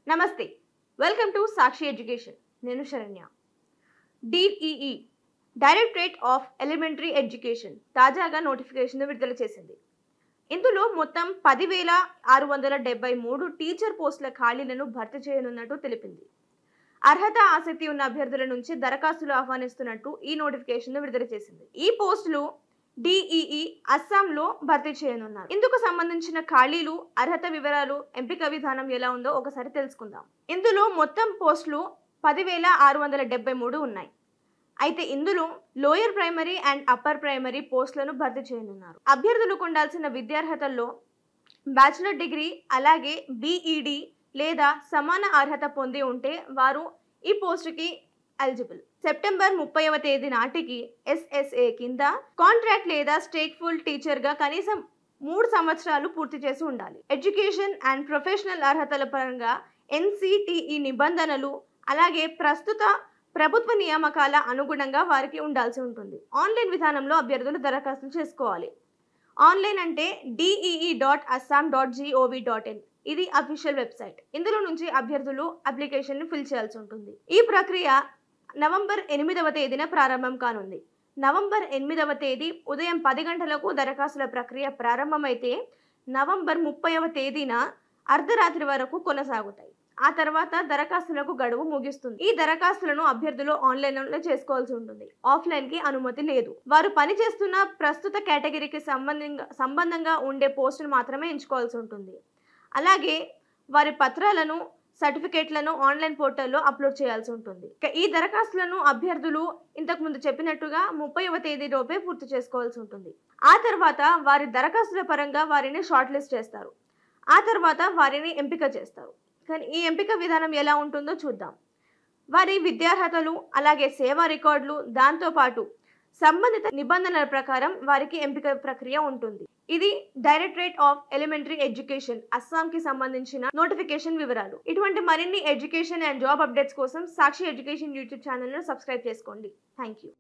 నమస్తే, welcome to Sakshi education. నేను Saranya. DEE directorate of elementary education తాజాగా నోటిఫికేషన్ విడుదల చేసింది. ఇందులో మొత్తం 10,673 టీచర్ పోస్టుల ఖాళీలను భర్తీ చేయనున్నట్టు తెలిపింది. అర్హత ఆసక్తి ఉన్న అభ్యర్థుల నుంచి దరఖాస్తులు ఆహ్వానిస్తున్నట్టు ఈ నోటిఫికేషన్ విడుదల చేసింది. ఈ పోస్టులు DEE అస్సాంలో భర్తీ చేయనున్నారు. ఇందుకు సంబంధించిన ఖాళీలు, అర్హత వివరాలు, ఎంపిక విధానం ఎలా ఉందో ఒకసారి తెలుసుకుందాం. ఇందులో మొత్తం పోస్టులు 10,673 ఉన్నాయి. అయితే ఇందులో lower primary and upper primary పోస్టులను భర్తీ చేయనున్నారు. అభ్యర్థులకు ఉండాల్సిన విద్యార్హతల్లో బ్యాచిలర్ డిగ్రీ అలాగే BEd లేదా సమాన అర్హత పొంది ఉంటే వారు ఈ పోస్టుకి ఎలిజిబుల్. సెప్టెంబర్ 30వ తేదీ నాటికి SSA కింద కాంట్రాక్ట్ లేదా స్టేక్ఫుల్ టీచర్గా కనీసం 3 సంవత్సరాలు పూర్తి చేసి ఉండాలి. ఎడ్యుకేషన్ అండ్ ప్రొఫెషనల్ అర్హతల పరంగా NCTE నిబంధనలు అలాగే ప్రస్తుత ప్రభుత్వ నియామకాల అనుగుణంగా వారికి ఉండాల్సి ఉంటుంది. ఆన్లైన్ విధానంలో అభ్యర్థులు దరఖాస్తులు చేసుకోవాలి. ఆన్లైన్ అంటే dee.assam.gov.in. ఇది అఫీషియల్ వెబ్సైట్. ఇందులో నుంచి అభ్యర్థులు అప్లికేషన్ ని ఫిల్ చేయాల్సి ఉంటుంది. ఈ ప్రక్రియ నవంబర్ 8వ తేదీన ప్రారంభం కానుంది. నవంబర్ 8వ తేదీ ఉదయం 10 గంటలకు దరఖాస్తుల ప్రక్రియ ప్రారంభమైతే నవంబర్ 30వ తేదీన అర్ధరాత్రి వరకు కొనసాగుతాయి. ఆ తర్వాత దరఖాస్తులకు గడువు ముగిస్తుంది. ఈ దరఖాస్తులను అభ్యర్థులు ఆన్లైన్లో చేసుకోవాల్సి ఉంటుంది. ఆఫ్లైన్ కి అనుమతి లేదు. వారు పనిచేస్తున్న ప్రస్తుత కేటగిరీకి సంబంధంగా ఉండే పోస్టులు మాత్రమే ఎంచుకోవాల్సి ఉంటుంది. అలాగే వారి పత్రాలను, సర్టిఫికేట్లను ఆన్లైన్ పోర్టల్లో అప్లోడ్ చేయాల్సి ఉంటుంది. ఈ దరఖాస్తులను అభ్యర్థులు ఇంతకుముందు చెప్పినట్టుగా 30వ తేదీలోపే పూర్తి చేసుకోవాల్సి ఉంటుంది. ఆ తర్వాత వారి దరఖాస్తుల పరంగా వారిని షార్ట్ లిస్ట్ చేస్తారు. ఆ తర్వాత వారిని ఎంపిక చేస్తారు. కానీ ఈ ఎంపిక విధానం ఎలా ఉంటుందో చూద్దాం. వారి విద్యార్హతలు అలాగే సేవా రికార్డులు, దాంతోపాటు సంబంధిత నిబంధనల ప్రకారం వారికి ఎంపిక ప్రక్రియ ఉంటుంది. ఇది డైరెక్టరేట్ ఆఫ్ ఎలిమెంటరీ ఎడ్యుకేషన్ అస్సాంకి సంబంధించిన నోటిఫికేషన్ వివరాలు. ఇటువంటి మరిన్ని ఎడ్యుకేషన్ అండ్ జాబ్ అప్డేట్స్ కోసం సాక్షి ఎడ్యుకేషన్ యూట్యూబ్ ఛానల్ను సబ్స్క్రైబ్ చేసుకోండి. Thank you.